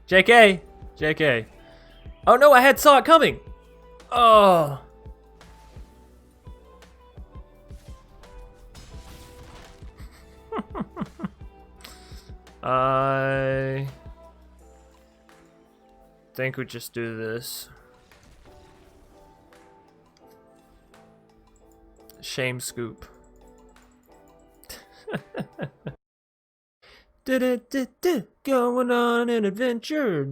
JK! JK. Oh no, I saw it coming! Oh! I think we just do this. Shame scoop. Going on an adventure.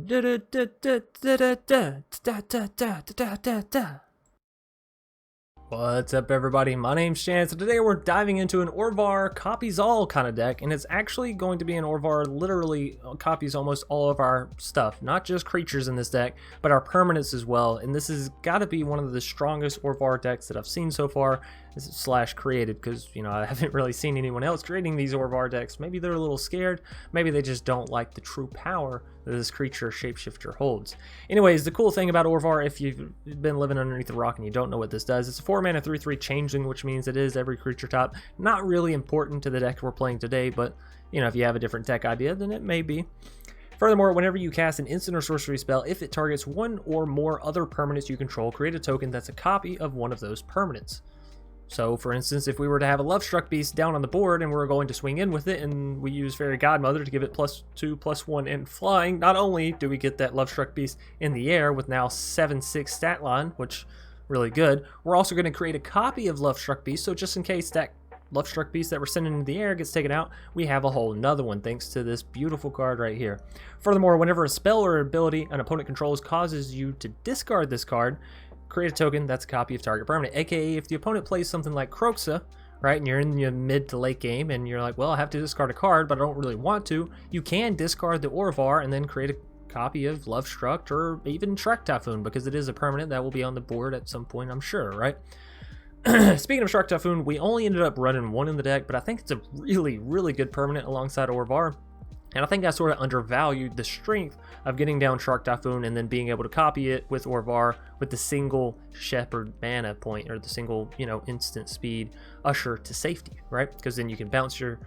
What's up, everybody? My name's Chance, and today we're diving into an Orvar copies all kind of deck, and it's actually going to be an Orvar literally copies almost all of our stuff, not just creatures in this deck, but our permanents as well. And this has got to be one of the strongest Orvar decks that I've seen so far, slash created, because you know I haven't really seen anyone else creating these Orvar decks. Maybe they're a little scared, maybe they just don't like the true power that this creature shapeshifter holds. Anyways, the cool thing about Orvar, if you've been living underneath a rock and you don't know what this does, it's a 4-mana 3/3 changeling, which means it is every creature type. Not really important to the deck we're playing today, but you know, if you have a different deck idea, then it may be. Furthermore, whenever you cast an instant or sorcery spell, if it targets one or more other permanents you control, create a token that's a copy of one of those permanents. So, for instance, if we were to have a Lovestruck Beast down on the board and we're going to swing in with it and we use Fairy Godmother to give it +2/+1 in flying, not only do we get that Lovestruck Beast in the air with now 7/6 stat line, which really good, we're also going to create a copy of Lovestruck Beast, so just in case that Lovestruck Beast that we're sending into the air gets taken out, we have a whole nother one thanks to this beautiful card right here. Furthermore, whenever a spell or ability an opponent controls causes you to discard this card, create a token that's a copy of target permanent. AKA, if the opponent plays something like Kroxa, right, and you're in your mid to late game and you're like, well, I have to discard a card, but I don't really want to, you can discard the Orvar and then create a copy of Lovestruck or even Shrek Typhoon, because it is a permanent that will be on the board at some point, I'm sure, right? Speaking of Shrek Typhoon, we only ended up running one in the deck, but I think it's a really, really good permanent alongside Orvar. And I think I sort of undervalued the strength of getting down Shark Typhoon and then being able to copy it with Orvar with the single Shepherd mana point, or the single, you know, instant speed usher to safety, right? Because then you can bounce your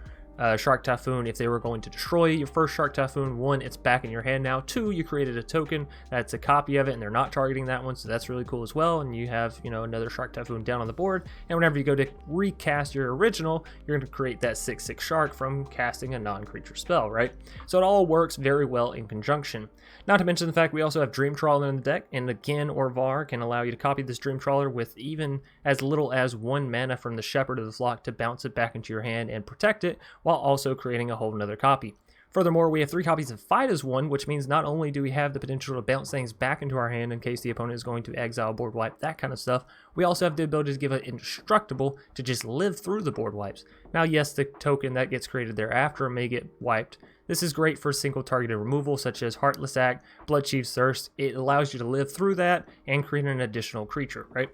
Shark Typhoon if they were going to destroy your first Shark Typhoon. 1, it's back in your hand now. 2, you created a token that's a copy of it and they're not targeting that one, so that's really cool as well. And you have, you know, another Shark Typhoon down on the board, and whenever you go to recast your original, you're going to create that 6/6 shark from casting a non-creature spell, right? So it all works very well in conjunction. Not to mention the fact we also have Dream Trawler in the deck, and again, Orvar can allow you to copy this Dream Trawler with even as little as 1 mana from the Shepherd of the Flock to bounce it back into your hand and protect it, while also creating a whole nother copy. Furthermore, we have 3 copies of Fight as 1, which means not only do we have the potential to bounce things back into our hand in case the opponent is going to exile, board wipe, that kind of stuff, we also have the ability to give it Indestructible to just live through the board wipes. Now, yes, the token that gets created thereafter may get wiped. This is great for single targeted removal, such as Heartless Act, Bloodchief's Thirst. It allows you to live through that and create an additional creature, right?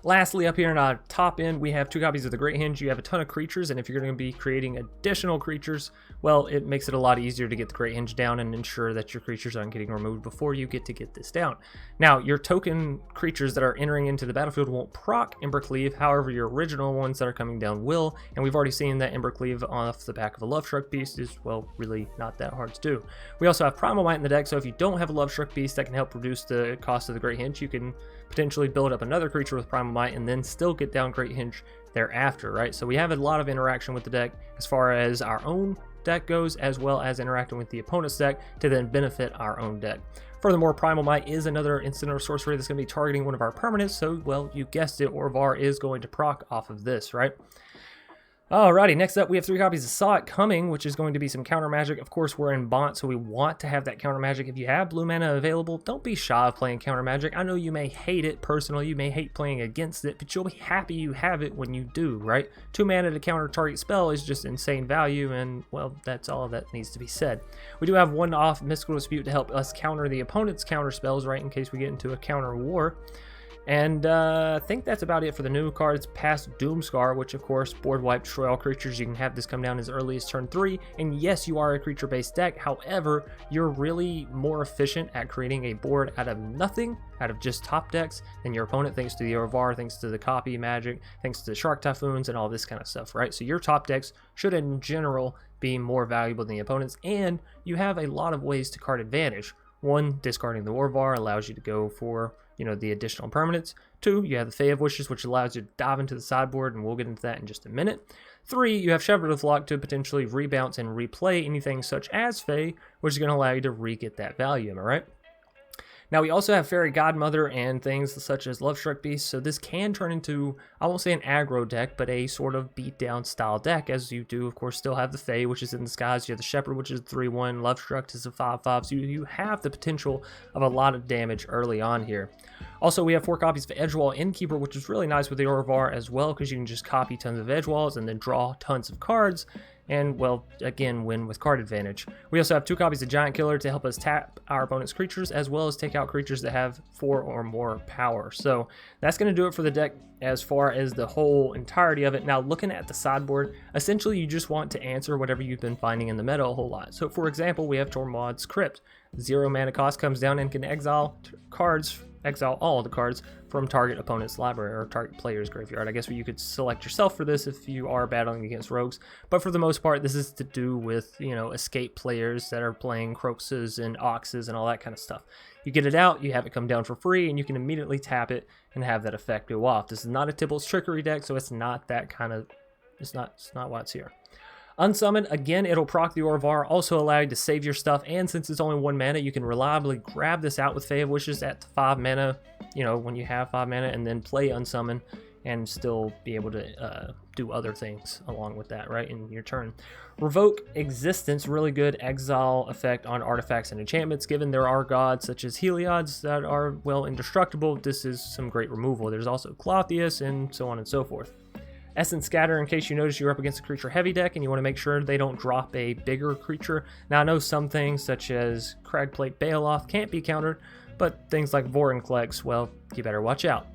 Lastly, up here in our top end, we have 2 copies of the Great Henge. You have a ton of creatures, and if you're going to be creating additional creatures, well, it makes it a lot easier to get the Great Henge down and ensure that your creatures aren't getting removed before you get this down. Now, your token creatures that are entering into the battlefield won't proc Embercleave, however, your original ones that are coming down will, and we've already seen that Embercleave off the back of a Lovestruck Beast is, well, really not that hard to do. We also have Primal Might in the deck, so if you don't have a Lovestruck Beast that can help reduce the cost of the Great Henge, you can potentially build up another creature with Primal Might and then still get down Great Henge thereafter, right? So we have a lot of interaction with the deck as far as our own deck goes, as well as interacting with the opponent's deck to then benefit our own deck. Furthermore, Primal Might is another instant or sorcery that's going to be targeting one of our permanents, so, well, you guessed it, Orvar is going to proc off of this, right? Alrighty, next up we have 3 copies of Saw It Coming, which is going to be some counter magic. Of course, we're in Bont, so we want to have that counter magic. If you have blue mana available, don't be shy of playing counter magic. I know you may hate it personally, you may hate playing against it, but you'll be happy you have it when you do, right? 2 mana to counter target spell is just insane value, and, well, that's all that needs to be said. We do have 1 off Mystical Dispute to help us counter the opponent's counter spells, right, in case we get into a counter war. And I think that's about it for the new cards past Doomscar, which of course board wipe, destroy all creatures. You can have this come down as early as turn 3. And yes, you are a creature based deck. However, you're really more efficient at creating a board out of nothing, out of just top decks, than your opponent, thanks to the Orvar, thanks to the copy magic, thanks to the Shark Typhoons and all this kind of stuff, right? So your top decks should in general be more valuable than the opponents, and you have a lot of ways to card advantage. One, discarding the Orvar allows you to go for, you know, the additional permanents. 2, you have the Fae of Wishes, which allows you to dive into the sideboard, and we'll get into that in just a minute. 3, you have Shepherd of Flock to potentially rebounce and replay anything such as Fae, which is going to allow you to re-get that value, am I right? Now, we also have Fairy Godmother and things such as Lovestruck Beast, so this can turn into, I won't say an aggro deck, but a sort of beatdown style deck, as you do, of course, still have the Fae, which is in the skies. You have the Shepherd, which is 3/1, Lovestruck is a 5/5, so you have the potential of a lot of damage early on here. Also, we have 4 copies of Edgewall Innkeeper, which is really nice with the Orvar as well, because you can just copy tons of Edgewalls and then draw tons of cards, and, well, again, win with card advantage. We also have 2 copies of Giant Killer to help us tap our opponent's creatures, as well as take out creatures that have 4 or more power. So that's going to do it for the deck as far as the whole entirety of it. Now, looking at the sideboard, essentially you just want to answer whatever you've been finding in the meta a whole lot. So, for example, we have Tormod's Crypt. 0 mana cost, comes down and can exile all the cards from target opponent's library or target player's graveyard. I guess you could select yourself for this if you are battling against rogues, but for the most part this is to do with, you know, escape players that are playing Croxes and Oxes and all that kind of stuff. You get it out, you have it come down for free, and you can immediately tap it and have that effect go off. This is not a Tybalt's Trickery deck, so it's not that kind of, it's not why it's here. Unsummon, again, it'll proc the Orvar, also allow you to save your stuff, and since it's only 1 mana, you can reliably grab this out with Fae of Wishes at 5 mana, you know, when you have 5 mana, and then play Unsummon, and still be able to do other things along with that, right, in your turn. Revoke Existence, really good exile effect on artifacts and enchantments. Given there are gods such as Heliod's that are, well, indestructible, this is some great removal. There's also Clothius, and so on and so forth. Essence Scatter, in case you notice you're up against a creature heavy deck and you want to make sure they don't drop a bigger creature. Now, I know some things such as Cragplate Baloth can't be countered, but things like Vorinclex, well, you better watch out.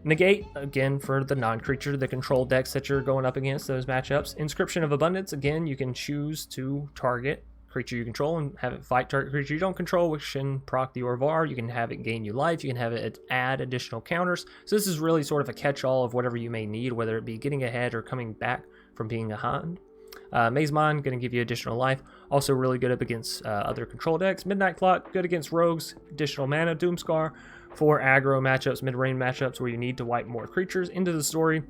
Negate, again, for the non-creature, the control decks that you're going up against, those matchups. Inscription of Abundance, again, you can choose to target creature you control and have it fight target creature you don't control, which can proc the Orvar. You can have it gain you life, you can have it add additional counters. So this is really sort of a catch-all of whatever you may need, whether it be getting ahead or coming back from being behind. Mazemon, going to give you additional life, also really good up against other control decks. Midnight Clock, good against rogues, additional mana. Doomscar for aggro matchups, mid-range matchups where you need to wipe more creatures into the story.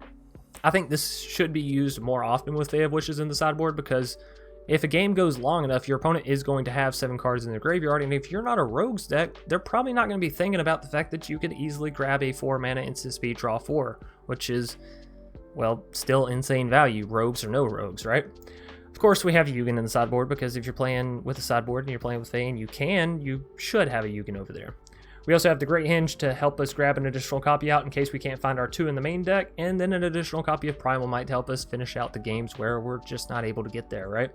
I think this should be used more often with Fae of Wishes in the sideboard, because if a game goes long enough, your opponent is going to have 7 cards in their graveyard, and if you're not a rogues deck, they're probably not going to be thinking about the fact that you could easily grab a 4 mana instant speed draw 4, which is, well, still insane value, rogues or no rogues, right? Of course, we have Yugen in the sideboard, because if you're playing with a sideboard and you're playing with Fae and you should have a Yugen over there. We also have the Great Hinge to help us grab an additional copy out in case we can't find our 2 in the main deck, and then an additional copy of Primal Might to help us finish out the games where we're just not able to get there, right?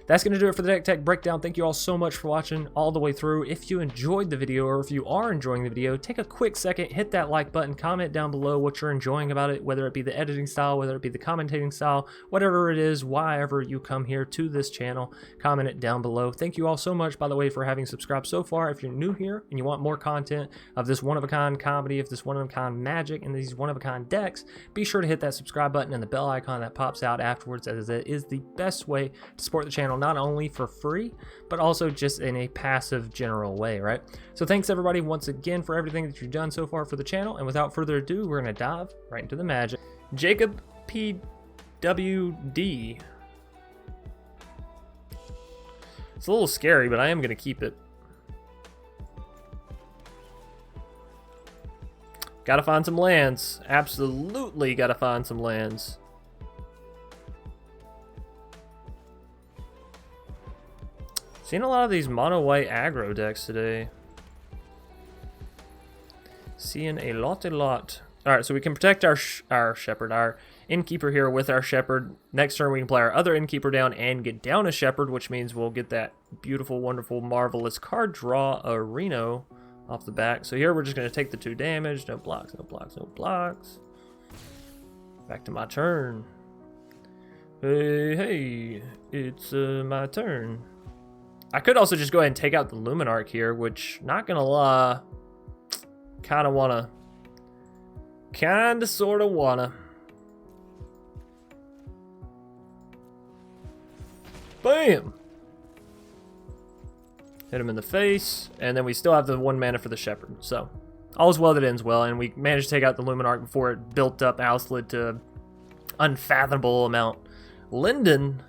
That's going to do it for the deck tech breakdown. Thank you all so much for watching all the way through. If you enjoyed the video, or if you are enjoying the video, take a quick second, hit that like button, comment down below what you're enjoying about it, whether it be the editing style, whether it be the commentating style, whatever it is, why ever you come here to this channel, comment it down below. Thank you all so much, by the way, for having subscribed so far. If you're new here and you want more content of this one-of-a-kind comedy, of this one-of-a-kind magic, and these one-of-a-kind decks, be sure to hit that subscribe button and the bell icon that pops out afterwards, as it is the best way to support the channel, not only for free, but also just in a passive general way, right? So thanks everybody once again for everything that you've done so far for the channel, and without further ado, we're going to dive right into the magic. Jacob PWD. It's a little scary, but I am going to keep it. Gotta find some lands. Absolutely gotta find some lands. Seen a lot of these mono white aggro decks today. Seeing a lot. Alright, so we can protect our Shepherd, our Innkeeper here with our Shepherd. Next turn we can play our other Innkeeper down and get down a Shepherd, which means we'll get that beautiful, wonderful, marvelous card draw, a Reno. off the back. So here we're just going to take the 2 damage. No blocks, no blocks, no blocks. Back to my turn. Hey, it's my turn. I could also just go ahead and take out the Luminarch here, which, not gonna lie, kinda wanna. Kinda sorta wanna. Bam! Hit him in the face, and then we still have the 1 mana for the Shepherd. So, all's well that ends well, and we managed to take out the Luminarch before it built up Owslid to unfathomable amount. Linden.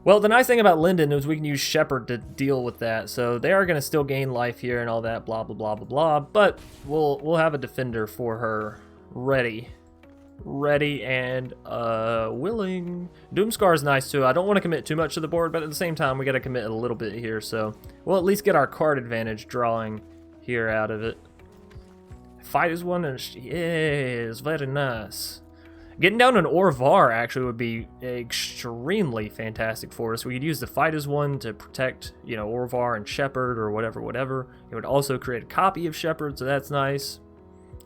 Well, the nice thing about Linden is we can use Shepherd to deal with that. So they are going to still gain life here and all that, blah, blah, blah, blah, blah. But we'll have a defender for her ready. Ready and willing. Doomscar is nice too. I don't want to commit too much to the board, but at the same time, we got to commit a little bit here. So we'll at least get our card advantage drawing here out of it. Fight is one, and yes, very nice. Getting down an Orvar actually would be extremely fantastic for us. We could use the Fight as one to protect, you know, Orvar and Shepherd or whatever. It would also create a copy of Shepherd, so that's nice.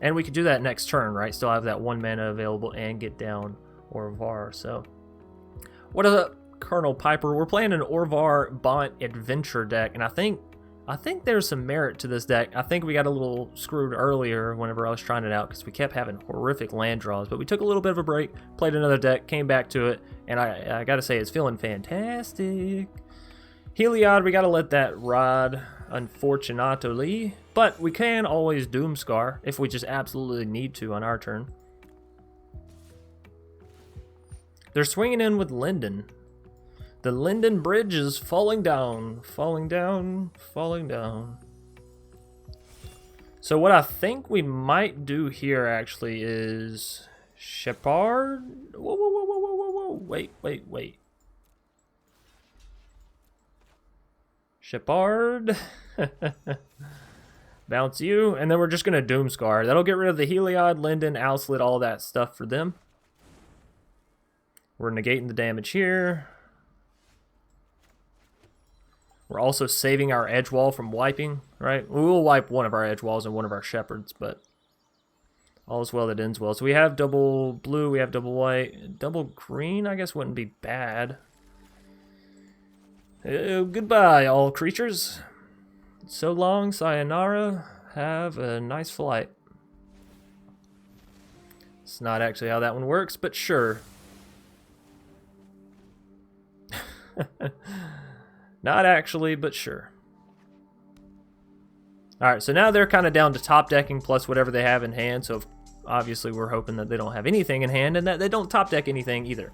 And we could do that next turn, right? Still have that 1 mana available and get down Orvar. So, what is up, Colonel Piper? We're playing an Orvar Bont Adventure deck, and I think there's some merit to this deck. I think we got a little screwed earlier whenever I was trying it out because we kept having horrific land draws. But we took a little bit of a break, played another deck, came back to it, and I gotta say it's feeling fantastic. Heliod, we gotta let that ride, unfortunately. But we can always Doomscar if we just absolutely need to on our turn. They're swinging in with Linden. The Linden Bridge is falling down, falling down, falling down. So what I think we might do here actually is Shepherd. Whoa, whoa, whoa, whoa, whoa, whoa, whoa. Wait. Shepherd. Bounce you, and then we're just gonna Doomscar. That'll get rid of the Heliod, Linden, Owslid, all that stuff for them. We're negating the damage here. We're also saving our edge wall from wiping, right? We will wipe one of our edge walls and one of our Shepherds, but all is well that ends well. So we have double blue, we have double white. Double green, I guess, wouldn't be bad. Goodbye, all creatures. So long, sayonara. Have a nice flight. It's not actually how that one works, but sure. Not actually, but sure. Alright, so now they're kind of down to top decking plus whatever they have in hand, so obviously we're hoping that they don't have anything in hand and that they don't top deck anything either.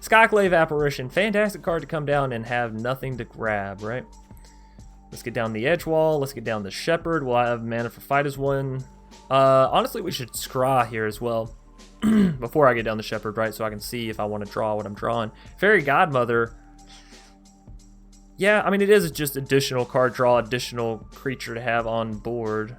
Skyclave Apparition, fantastic card to come down and have nothing to grab, right? Let's get down the edge wall, let's get down the Shepherd, we'll have mana for Fight as one. Honestly, we should scry here as well before I get down the Shepherd, right? So I can see if I want to draw what I'm drawing. Fairy Godmother. Yeah, I mean, it is just additional card draw, additional creature to have on board.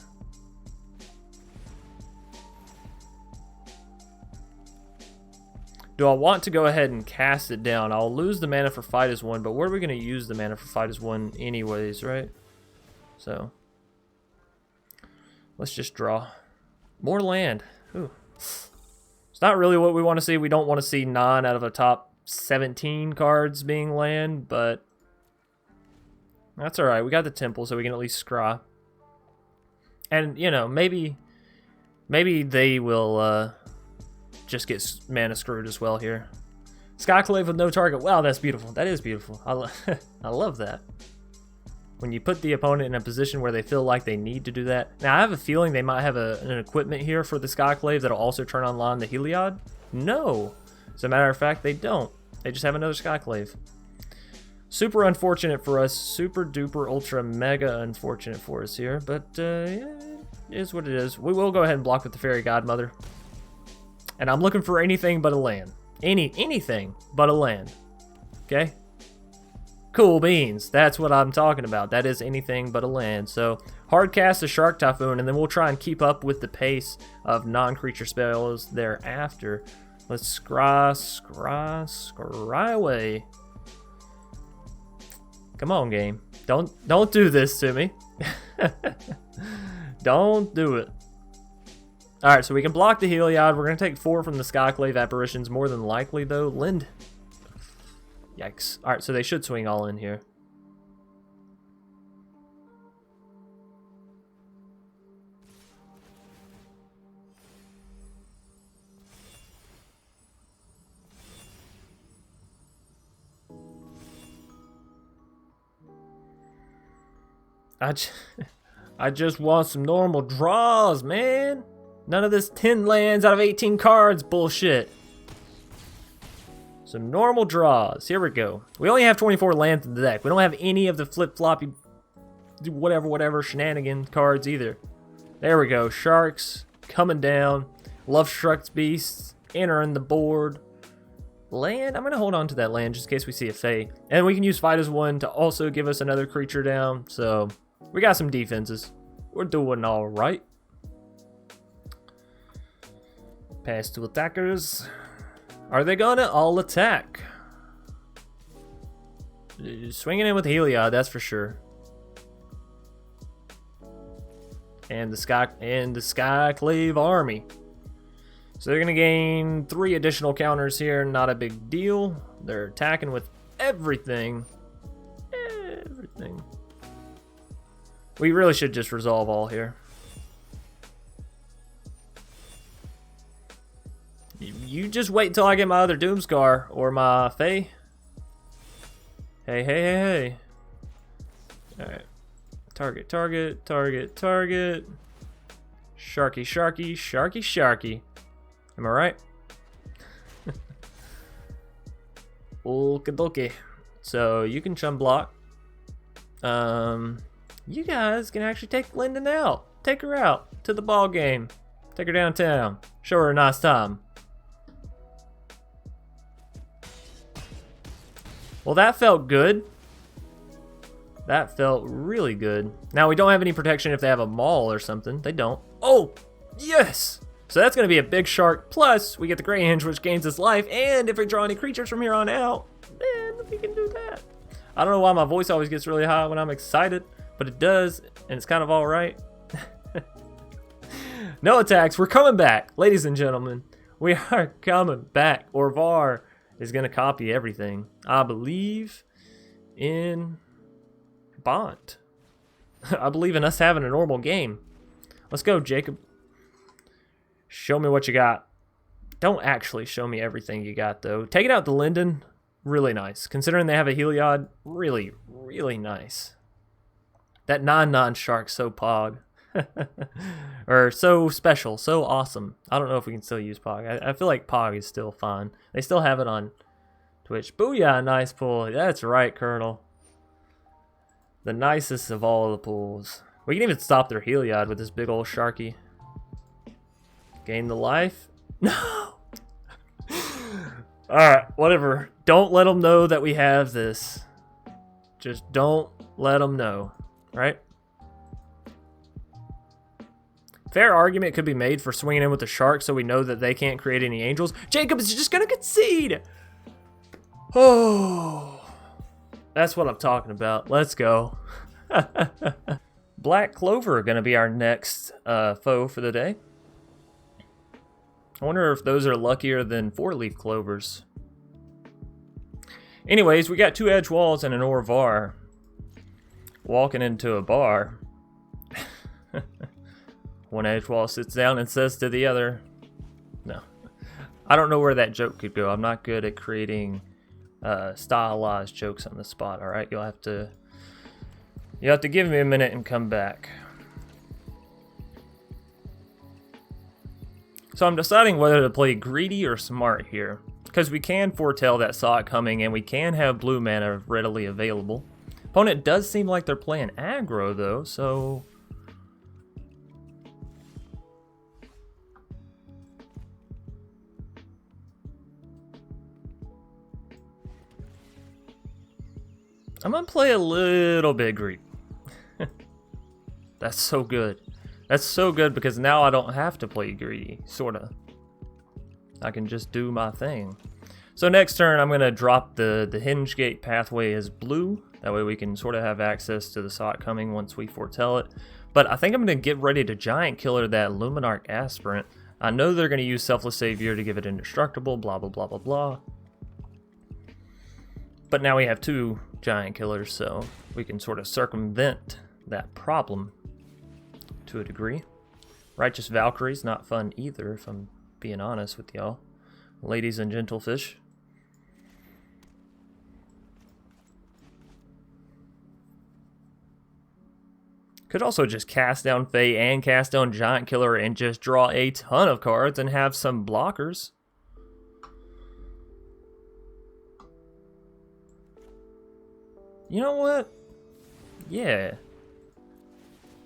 Do I want to go ahead and cast it down? I'll lose the mana for Fight as one, but where are we going to use the mana for Fight as one anyways, right? So, let's just draw. More land. Ooh. It's not really what we want to see. We don't want to see 9 out of the top 17 cards being land, but that's alright. We got the temple, so we can at least scry. And, you know, maybe they will just get mana screwed as well here. Skyclave with no target. Wow, that's beautiful. That is beautiful. I love that. When you put the opponent in a position where they feel like they need to do that. Now, I have a feeling they might have an equipment here for the Skyclave that'll also turn online the Heliod. No. As a matter of fact, they don't. They just have another Skyclave. Super unfortunate for us. Super duper ultra mega unfortunate for us here. But yeah, it is what it is. We will go ahead and block with the Fairy Godmother. And I'm looking for anything but a land. Anything but a land. Okay? Cool beans. That's what I'm talking about. That is anything but a land. So, hard cast a Shark Typhoon, and then we'll try and keep up with the pace of non-creature spells thereafter. Let's scry away. Come on, game. Don't do this to me. Don't do it. Alright, so we can block the Heliod. We're going to take 4 from the Skyclave Apparitions, more than likely, though. Lind. Yikes. Alright, so they should swing all in here. I just want some normal draws, man. None of this 10 lands out of 18 cards bullshit. Some normal draws. Here we go. We only have 24 lands in the deck. We don't have any of the flip-floppy whatever shenanigan cards either. There we go. Sharks coming down. Love Struck's Beasts entering the board. Land? I'm going to hold on to that land just in case we see a Fae. And we can use Fight as One to also give us another creature down. So we got some defenses. We're doing all right. Pass to attackers. Are they gonna all attack? Swinging in with Heliod, that's for sure. And the Skyclave army. So they're gonna gain 3 additional counters here. Not a big deal. They're attacking with everything. Everything. We really should just resolve all here. You just wait till I get my other Doomscar or my Fae. Hey. Alright. Target. Sharky. Am I right? Okie. So you can chum block. You guys can actually take Lyndon out. Take her out to the ball game. Take her downtown. Show her a nice time. Well, that felt good. That felt really good. Now, we don't have any protection if they have a maul or something. They don't. Oh, yes! So that's going to be a big shark. Plus, we get the Grey Hinge, which gains us life. And if we draw any creatures from here on out, then we can do that. I don't know why my voice always gets really high when I'm excited, but it does, and it's kind of all right. No attacks. We're coming back, ladies and gentlemen. We are coming back. Orvar is going to copy everything. I believe in Bond. I believe in us having a normal game. Let's go, Jacob. Show me what you got. Don't actually show me everything you got, though. Taking out the Linden, really nice. Considering they have a Heliod, really, really nice. That 9/9 shark's so pog. Or so special, so awesome. I don't know if we can still use Pog. I feel like Pog is still fine. They still have it on Twitch. Booyah, nice pull. That's right, Colonel. The nicest of all the pulls. We can even stop their Heliod with this big old Sharky. Gain the life. No! Alright, whatever. Don't let them know that we have this. Just don't let them know. Right? Fair argument could be made for swinging in with the shark so we know that they can't create any angels. Jacob is just going to concede. Oh, that's what I'm talking about. Let's go. Black Clover are going to be our next foe for the day. I wonder if those are luckier than 4-leaf clovers. Anyways, we got 2 edge walls and an Orvar. Walking into a bar. One edge wall sits down and says to the other, no. I don't know where that joke could go. I'm not good at creating stylized jokes on the spot, alright? You'll have to give me a minute and come back. So I'm deciding whether to play greedy or smart here. Because we can foretell that saw it coming and we can have blue mana readily available. Opponent does seem like they're playing aggro though, so I'm gonna play a little bit greedy. That's so good. That's so good because now I don't have to play greedy, sorta. I can just do my thing. So next turn, I'm going to drop the hinge gate pathway as blue. That way we can sort of have access to the Sot coming once we foretell it. But I think I'm going to get ready to Giant Killer that Luminarch Aspirant. I know they're going to use Selfless Savior to give it indestructible, blah, blah, blah, blah, blah. But now we have 2 Giant Killers, so we can sort of circumvent that problem to a degree. Righteous Valkyrie's not fun either, if I'm being honest with y'all. Ladies and gentlefish. Could also just cast down Fae and cast down Giant Killer and just draw a ton of cards and have some blockers. You know what? Yeah.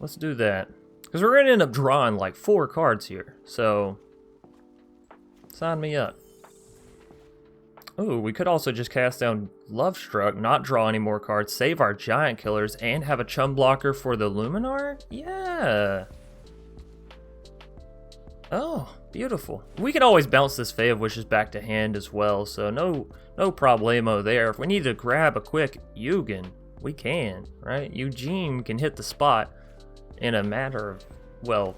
Let's do that. Because we're going to end up drawing like 4 cards here. So, sign me up. Oh, we could also just cast down Lovestruck, not draw any more cards, save our Giant Killers, and have a chum blocker for the Luminar? Yeah. Oh, beautiful. We can always bounce this Fae of Wishes back to hand as well, so no problemo there. If we need to grab a quick Eugen, we can, right? Eugene can hit the spot in a matter of, well,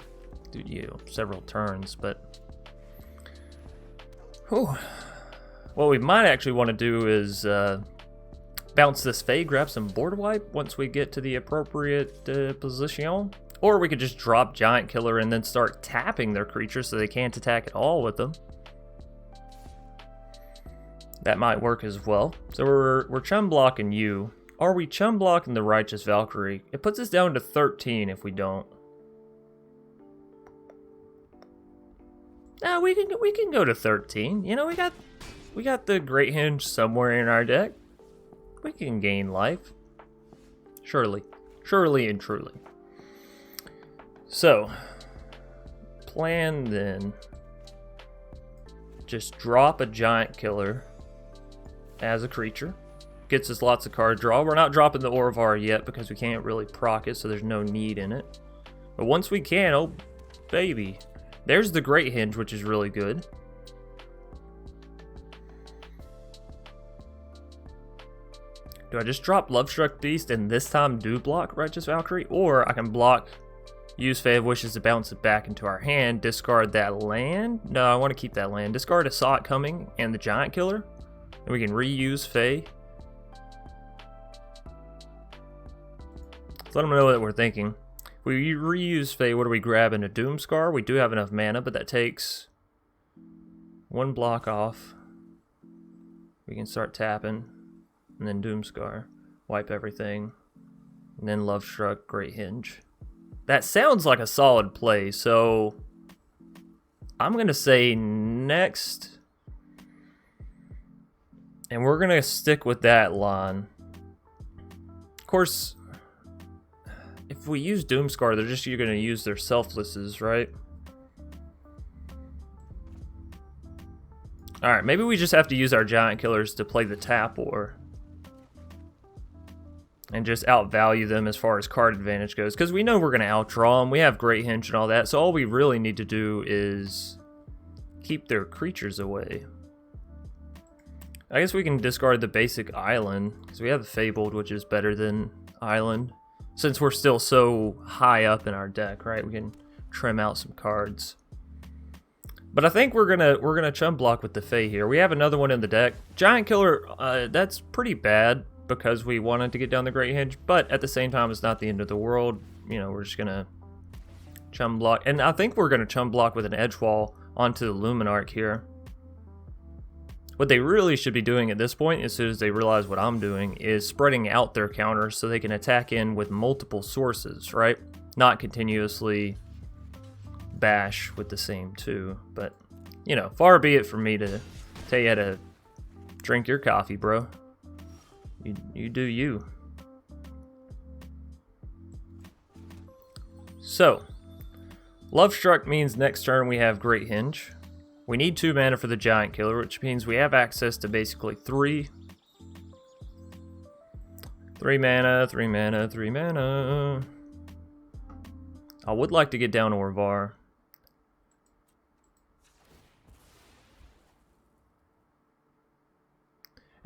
several turns, but... Whew. What we might actually want to do is bounce this Fae, grab some board wipe once we get to the appropriate position. Or we could just drop Giant Killer and then start tapping their creatures so they can't attack at all with them. That might work as well. So we're chum blocking you. Are we chum blocking the Righteous Valkyrie? It puts us down to 13 if we don't. Nah, we can go to 13. You know, we got the Great Hinge somewhere in our deck. We can gain life. Surely and truly. So, plan then. Just drop a Giant Killer as a creature. Gets us lots of card draw. We're not dropping the Orvar yet because we can't really proc it, so there's no need in it. But once we can, oh baby. There's the Great Hinge, which is really good. Do I just drop Lovestruck Beast and this time do block Righteous Valkyrie? Or I can block, use Fae of Wishes to bounce it back into our hand, discard that land? No, I want to keep that land. Discard a Sot coming and the Giant Killer. And we can reuse Fae. So let them know that we're thinking. If we reuse Fae, what do we grab in a Doomscar? We do have enough mana, but that takes 1 block off. We can start tapping. And then Doomscar, wipe everything, and then Lovestruck, Great Hinge. That sounds like a solid play, so I'm going to say next, and we're going to stick with that line. Of course, if we use Doomscar, you're going to use their Selflesses, right? Alright, maybe we just have to use our Giant Killers to play the tap war. And just outvalue them as far as card advantage goes. Because we know we're going to outdraw them. We have Great Hinge and all that. So all we really need to do is keep their creatures away. I guess we can discard the basic Island. Because we have the Fabled, which is better than Island. Since we're still so high up in our deck, right? We can trim out some cards. But I think we're gonna chum block with the Fae here. We have another one in the deck. Giant Killer, that's pretty bad. Because we wanted to get down the Great Hinge, but at the same time, it's not the end of the world. You know, we're just gonna chum block, and I think we're gonna chum block with an edge wall onto the Luminarch here. What they really should be doing at this point, as soon as they realize what I'm doing, is spreading out their counters so they can attack in with multiple sources, right? Not continuously bash with the same 2, but you know, far be it from me to tell you how to drink your coffee, bro. You do you. So, Lovestruck means next turn we have Great Hinge. We need 2 mana for the Giant Killer, which means we have access to basically 3. 3 mana, 3 mana, 3 mana. I would like to get down Orvar.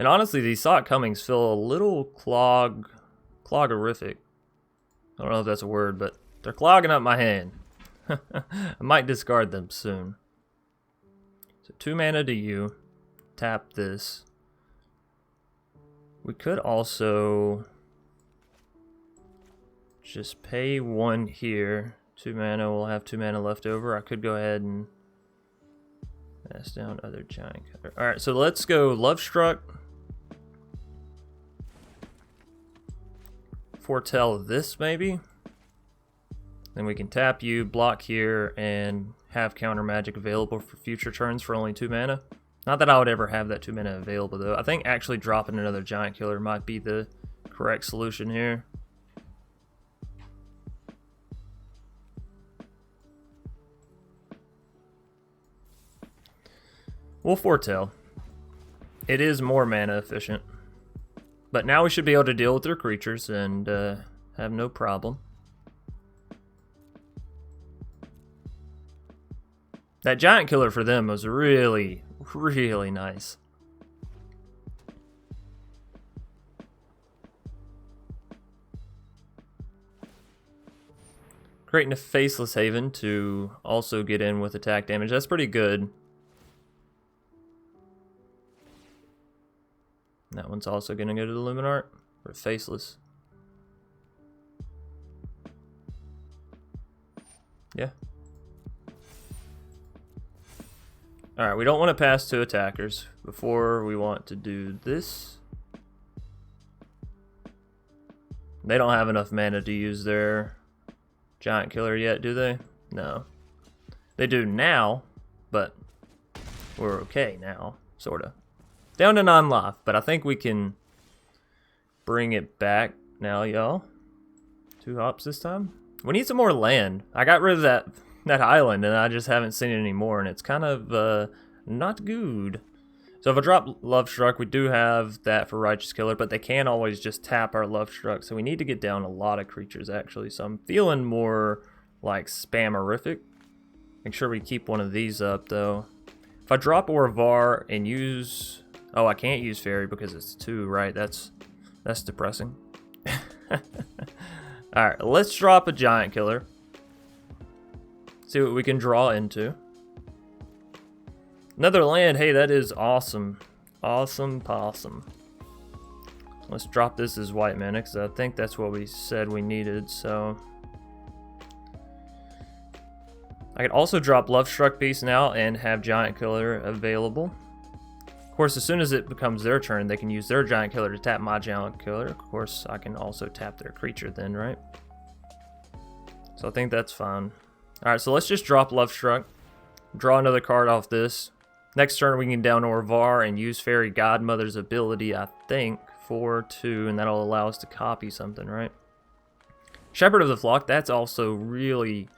And honestly, these Sock Cummings feel a little cloggerific. I don't know if that's a word, but they're clogging up my hand. I might discard them soon. So 2 mana to you. Tap this. We could also just pay 1 here. 2 mana, we'll have 2 mana left over. I could go ahead and pass down other giant killer. Alright, so let's go Love Struck. Foretell this maybe. Then we can tap you, block here, and have counter magic available for future turns for only 2 mana. Not that I would ever have that 2 mana available though. I think actually dropping another giant killer might be the correct solution here. We'll foretell. It is more mana efficient. But now we should be able to deal with their creatures and have no problem. That giant killer for them was really, really nice. Creating a Faceless Haven to also get in with attack damage. That's pretty good. That one's also going to go to the Luminart for Faceless. Yeah. Alright, we don't want to pass 2 attackers before we want to do this. They don't have enough mana to use their giant killer yet, do they? No. They do now, but we're okay now, sorta. Down to non-life, but I think we can bring it back now, y'all. 2 hops this time. We need some more land. I got rid of that island, and I just haven't seen it anymore, and it's kind of not good. So if I drop Love Struck, we do have that for Righteous Killer, but they can always just tap our Love Struck, so we need to get down a lot of creatures, actually. So I'm feeling more like spammerific. Make sure we keep one of these up, though. If I drop Orvar and use... Oh, I can't use Fairy because it's 2, right? That's depressing. Alright, let's drop a Giant Killer. See what we can draw into. Another land, hey, that is awesome. Awesome possum. Let's drop this as white mana, because I think that's what we said we needed, so... I could also drop Love Struck Beast now and have Giant Killer available. Of course, as soon as it becomes their turn, they can use their Giant Killer to tap my Giant Killer. Of course, I can also tap their creature then, right? So I think that's fine. Alright, so let's just drop Love Struck. Draw another card off this. Next turn, we can down Orvar and use Fairy Godmother's ability, I think, for 2, and that'll allow us to copy something, right? Shepherd of the Flock, that's also really,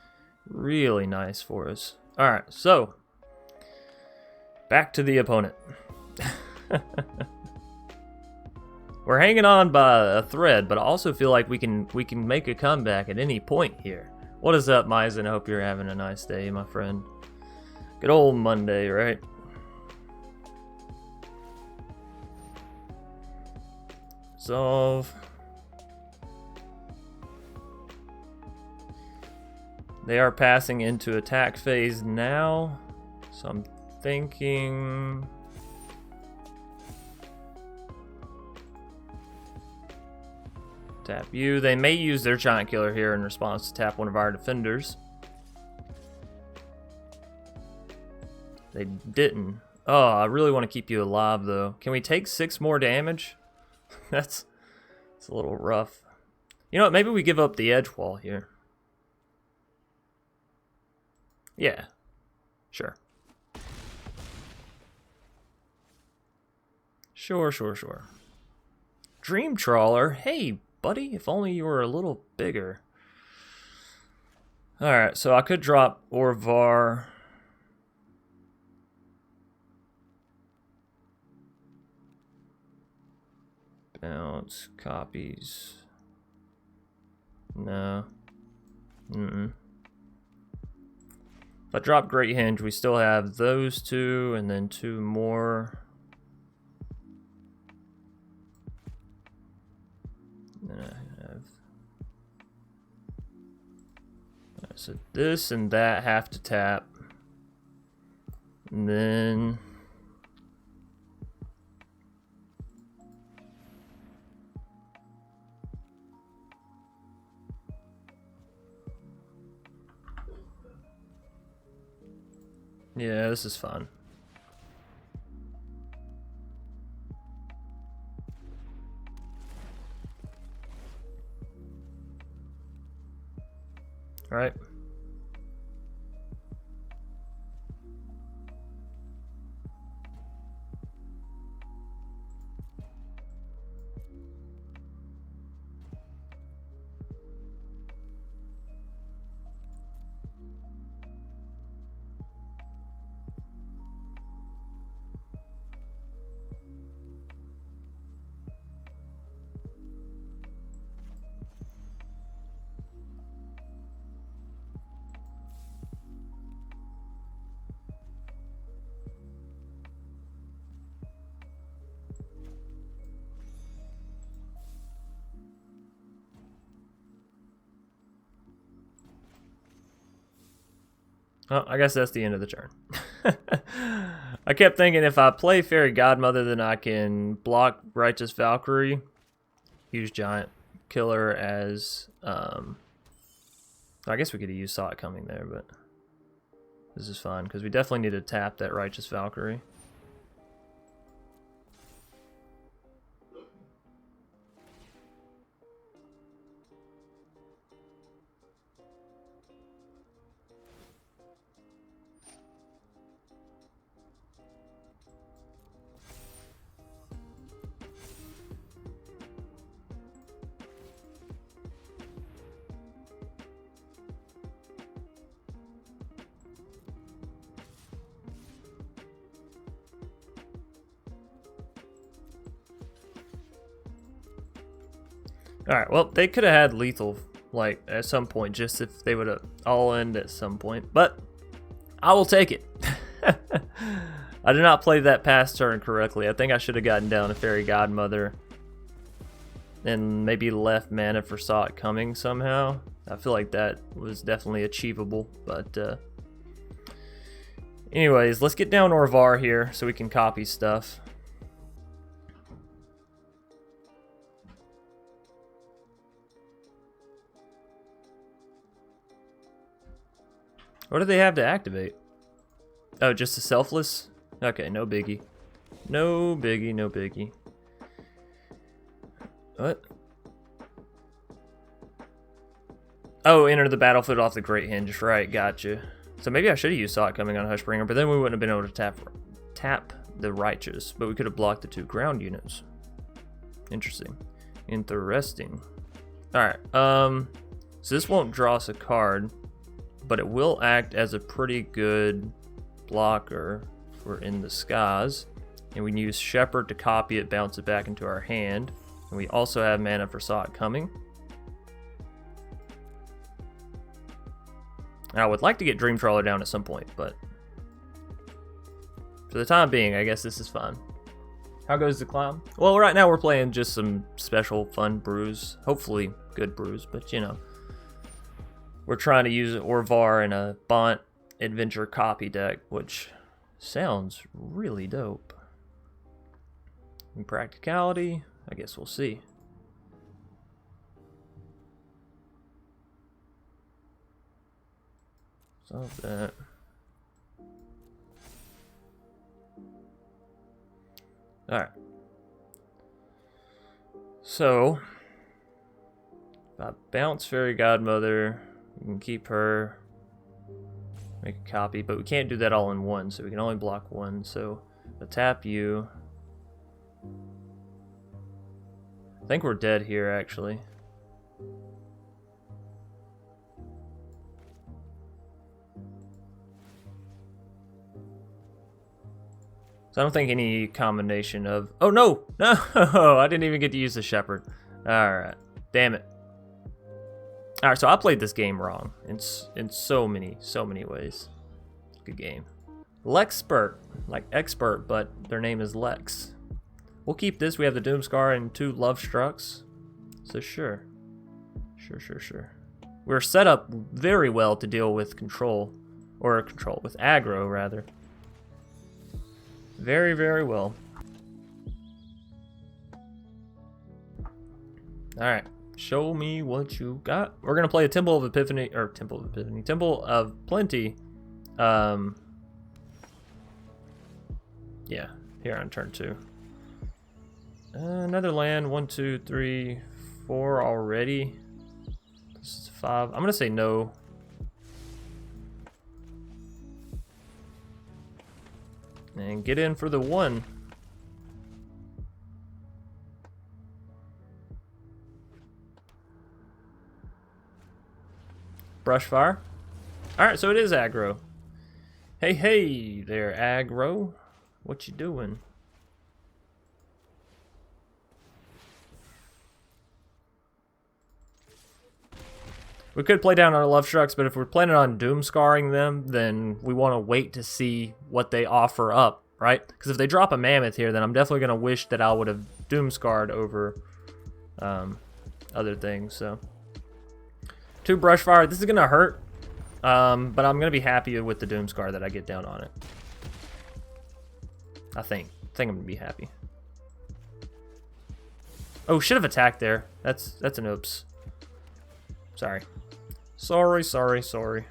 really nice for us. Alright, so back to the opponent. We're hanging on by a thread, but I also feel like we can make a comeback at any point here. What is up, Maizen? I hope you're having a nice day, my friend. Good old Monday, right? Solve. They are passing into attack phase now, so I'm thinking... Tap you. They may use their Giant Killer here in response to tap one of our defenders. They didn't. Oh, I really want to keep you alive, though. Can we take 6 more damage? It's a little rough. You know what? Maybe we give up the edge wall here. Yeah. Sure. Sure. Dream Trawler. Hey, buddy, if only you were a little bigger. Alright, so I could drop Orvar. Bounce, copies. No. If I drop Great Hinge, we still have those 2 and then 2 more. So this and that have to tap. And then yeah, this is fun. All right. Oh, I guess that's the end of the turn. I kept thinking if I play Fairy Godmother, then I can block Righteous Valkyrie, use Giant Killer as, I guess we could have used Saw It Coming there, but this is fun, because we definitely need to tap that Righteous Valkyrie. Alright, well, they could have had lethal, like, at some point, just if they would have all end at some point. But, I will take it. I did not play that past turn correctly. I think I should have gotten down to Fairy Godmother and maybe left mana for Saw It Coming somehow. I feel like that was definitely achievable, but anyways, let's get down Orvar here so we can copy stuff. What do they have to activate? Oh, just a selfless? Okay, no biggie. No biggie, no biggie. What? Oh, enter the battlefield off the Great Hinge. Right, gotcha. So maybe I should have used Saw It Coming on Hushbringer, but then we wouldn't have been able to tap the Righteous, but we could have blocked the 2 ground units. Interesting. Interesting. Alright, so this won't draw us a card, but it will act as a pretty good blocker if we're in the skies. And we can use Shepherd to copy it, bounce it back into our hand. And we also have mana for Saw It Coming. I would like to get Dream Trawler down at some point, but for the time being, I guess this is fun. How goes the clown? Well, right now we're playing just some special fun brews. Hopefully good brews, but you know. We're trying to use Orvar in a Bont Adventure copy deck, which sounds really dope. In practicality, I guess we'll see. Solve that. Alright. So, if I bounce Fairy Godmother, we can keep her, make a copy, but we can't do that all in one, so we can only block one. So, I'll tap you. I think we're dead here, actually. So I don't think any combination of... Oh, no! No! I didn't even get to use the Shepherd. Alright. Damn it. Alright, so I played this game wrong in so many ways. Good game. Lexpert. Like expert, but their name is Lex. We'll keep this. We have the Doomscar and 2 Love Strucks. So sure. Sure. We're set up very well to deal with with aggro rather. Very, very well. Alright, show me what you got. We're gonna play a Temple of Plenty. Yeah, here on turn 2. Another land, 1, 2, 3, 4 already. This is 5. I'm gonna say no. And get in for the 1. Brush fire. Alright, so it is aggro. Hey, hey there, aggro. What you doing? We could play down our love strucks, but if we're planning on doom scarring them, then we want to wait to see what they offer up, right? Because if they drop a mammoth here, then I'm definitely going to wish that I would have doom scarred over other things. So 2 brush fire. This is going to hurt, but I'm going to be happy with the doom scar that I get down on it. I think I'm going to be happy. Oh, should have attacked there. That's an oops. Sorry. Sorry.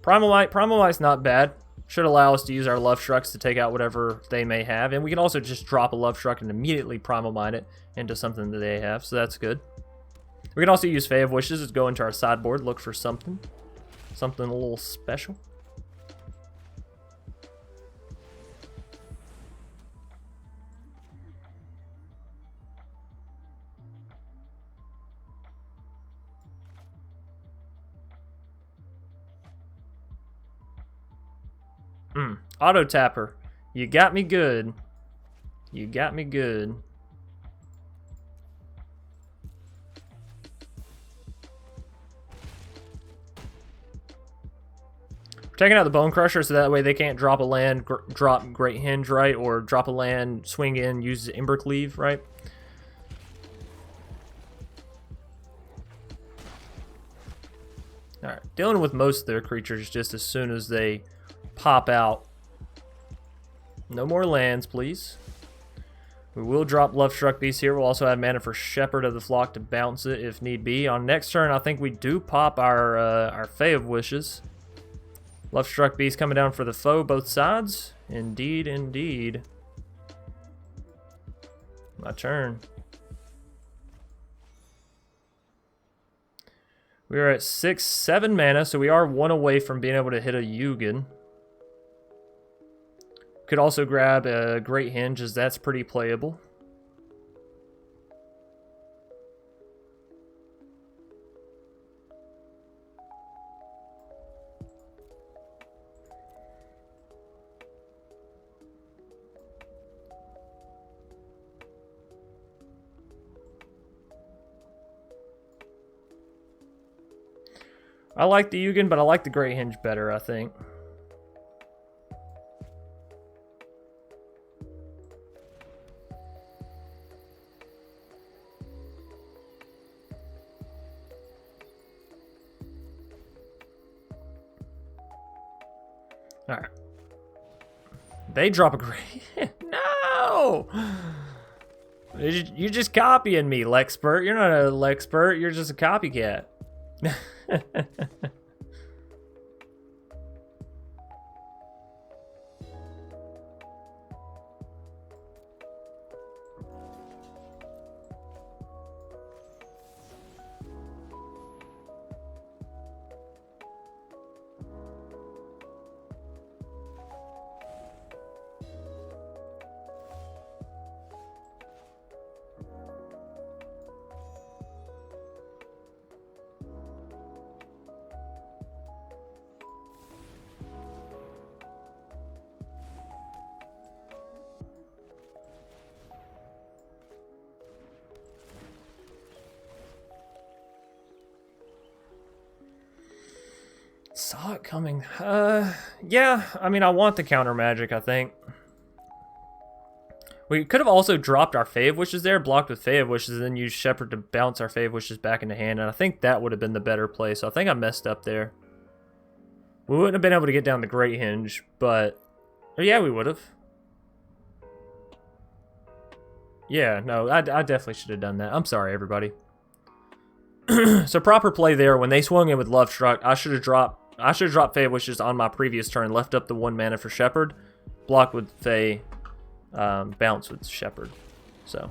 Primal Might's not bad. Should allow us to use our love strucks to take out whatever they may have. And we can also just drop a love struck and immediately Primal Might it into something that they have. So that's good. We can also use Fae of Wishes to go into our sideboard, look for something a little special. Auto tapper. You got me good. You got me good. We're taking out the Bone Crusher so that way they can't drop a land, drop Great Hinge, right? Or drop a land, swing in, use Ember Cleave, right? Alright, dealing with most of their creatures just as soon as they pop out. No more lands, please. We will drop Love Struck Beast here. We'll also have mana for Shepherd of the Flock to bounce it if need be. On next turn, I think we do pop our Fae of Wishes. Love Struck Beast coming down for the foe, both sides. Indeed, indeed. My turn. We are at 6, 7 mana, so we are 1 away from being able to hit a Yugen. Could also grab a Great Hinge, as that's pretty playable. I like the Yugen, but I like the Great Hinge better, I think. Alright. They drop a Great... No! You're just copying me, Lexpert. You're not a Lexpert. You're just a copycat. Saw it coming. Yeah, I mean, I want the counter magic, I think. We could have also dropped our Fave Wishes there, blocked with Fave Wishes, and then used Shepherd to bounce our Fave Wishes back into hand, and I think that would have been the better play, so I think I messed up there. We wouldn't have been able to get down the Great Hinge, but... Or yeah, we would have. Yeah, no, I definitely should have done that. I'm sorry, everybody. So proper play there. When they swung in with Love Struck, I should have dropped Fave Wishes on my previous turn, left up the 1 mana for Shepherd, blocked with Fae, bounce with Shepherd. So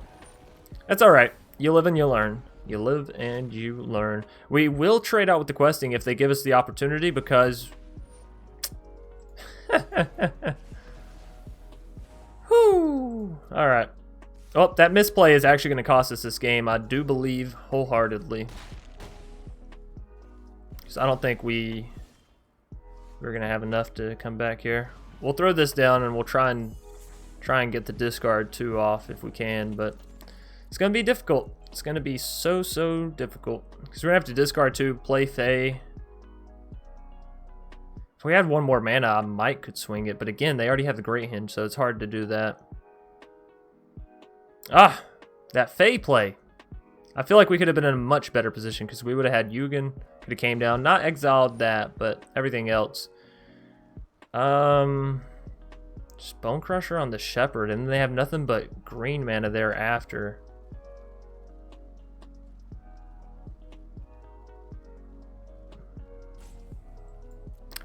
that's all right. You live and you learn. You live and you learn. We will trade out with the questing if they give us the opportunity, because whoo. All right. Oh, that misplay is actually going to cost us this game, I do believe wholeheartedly. So I don't think we're going to have enough to come back here. We'll throw this down and we'll try and get the discard 2 off if we can, but it's going to be difficult. It's going to be so difficult, because we're going to have to discard 2, play Fae. If we had 1 more mana, I might could swing it, but again, they already have the Great Hinge, so it's hard to do that. Ah, that Fae play. I feel like we could have been in a much better position, because we would have had Yugen, could have came down, not exiled that, but everything else. Just Bone Crusher on the Shepherd, and they have nothing but green mana thereafter.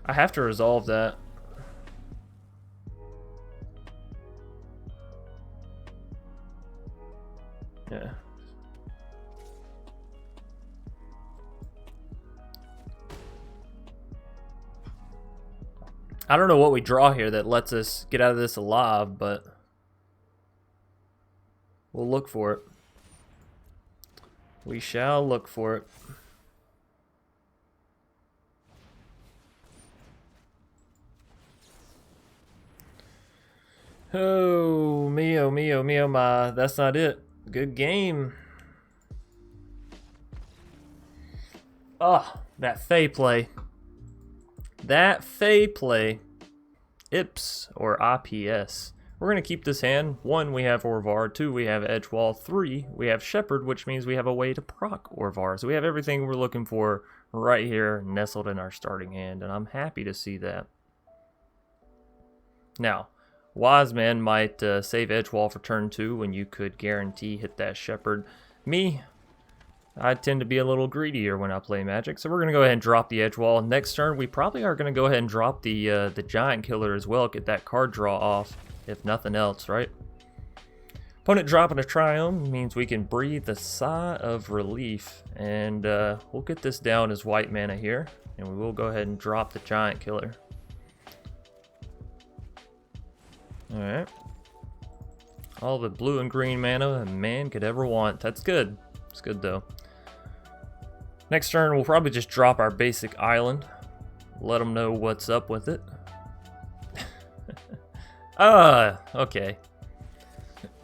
I have to resolve that. Yeah. I don't know what we draw here that lets us get out of this alive, but we'll look for it. We shall look for it. Oh, mio, mio, mio, my. That's not it. Good game. Oh, that Fae play. That Fae play. IPS or IPS. We're going to keep this hand. 1, we have Orvar. 2, we have Edgewall. 3, we have Shepherd, which means we have a way to proc Orvar. So we have everything we're looking for right here nestled in our starting hand, and I'm happy to see that. Now, wise man might save Edgewall for turn 2 when you could guarantee hit that Shepherd. Me, I tend to be a little greedier when I play Magic, so we're going to go ahead and drop the Edgewall. Next turn, we probably are going to go ahead and drop the Giant Killer as well, get that card draw off, if nothing else, right? Opponent dropping a Triome means we can breathe a sigh of relief, and we'll get this down as white mana here, and we will go ahead and drop the Giant Killer. Alright. All the blue and green mana a man could ever want. That's good. It's good though. Next turn, we'll probably just drop our basic island. Let them know what's up with it. Okay.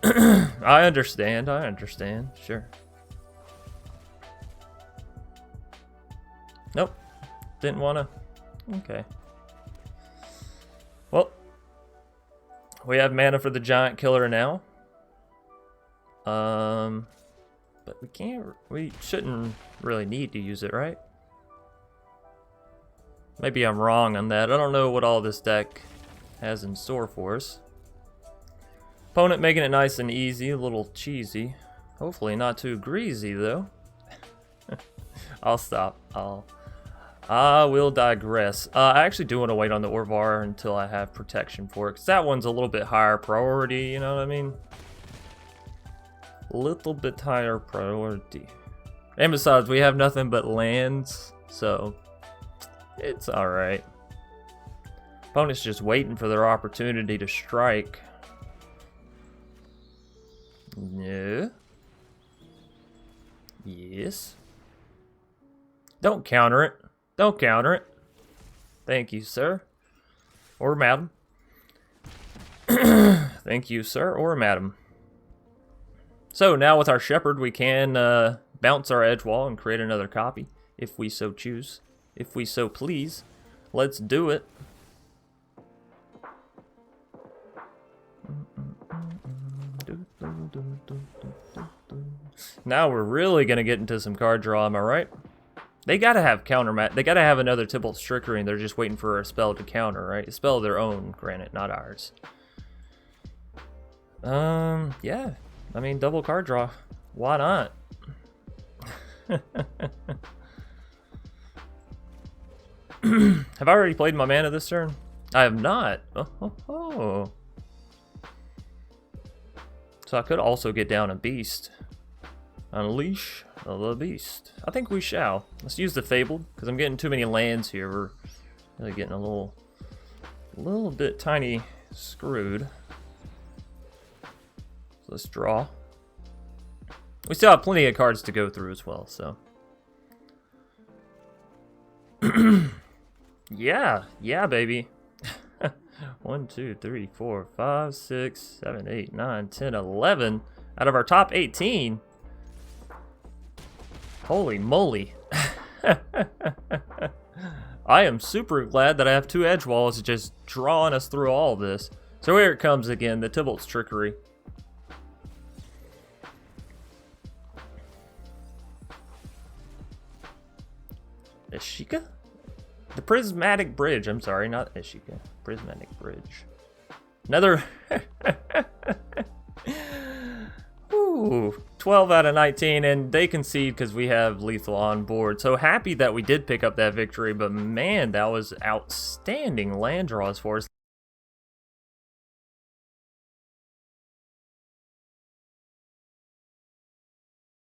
I understand, sure. Nope. Didn't wanna. Okay. Well, we have mana for the Giant Killer now. But we shouldn't really need to use it, right? Maybe I'm wrong on that. I don't know what all this deck has in store for us. Opponent making it nice and easy, a little cheesy. Hopefully not too greasy, though. I'll stop. I will digress. I actually do want to wait on the Orvar until I have protection for it, because that one's a little bit higher priority, you know what I mean? Little bit higher priority. And besides, we have nothing but lands, so it's alright. Opponent's just waiting for their opportunity to strike. No. Yes. Don't counter it. Don't counter it. Thank you, sir. Or madam. Thank you, sir, or madam. So now with our Shepherd, we can bounce our Edgewall and create another copy, if we so choose, if we so please. Let's do it. Now we're really gonna get into some card draw, am I right? They gotta have counter they gotta have another Tybalt's Trickery, and they're just waiting for a spell to counter, right? A spell of their own, granted, not ours. Yeah. I mean, double card draw. Why not? Have I already played my mana this turn? I have not. Oh. So I could also get down a beast. Unleash the beast. I think we shall. Let's use the Fabled, because I'm getting too many lands here. We're really getting a little bit tiny screwed. So let's draw. We still have plenty of cards to go through as well, so. Yeah, baby. 1, 2, 3, 4, 5, 6, 7, 8, 9, 10, 11 out of our top 18. Holy moly. I am super glad that I have 2 edge walls just drawing us through all of this. So here it comes again, the Tybalt's Trickery. Ashika? The Prismatic Bridge. I'm sorry, not Ashika. Prismatic Bridge. Another. Ooh, 12 out of 19, and they concede because we have lethal on board. So happy that we did pick up that victory, but man, that was outstanding land draws for us.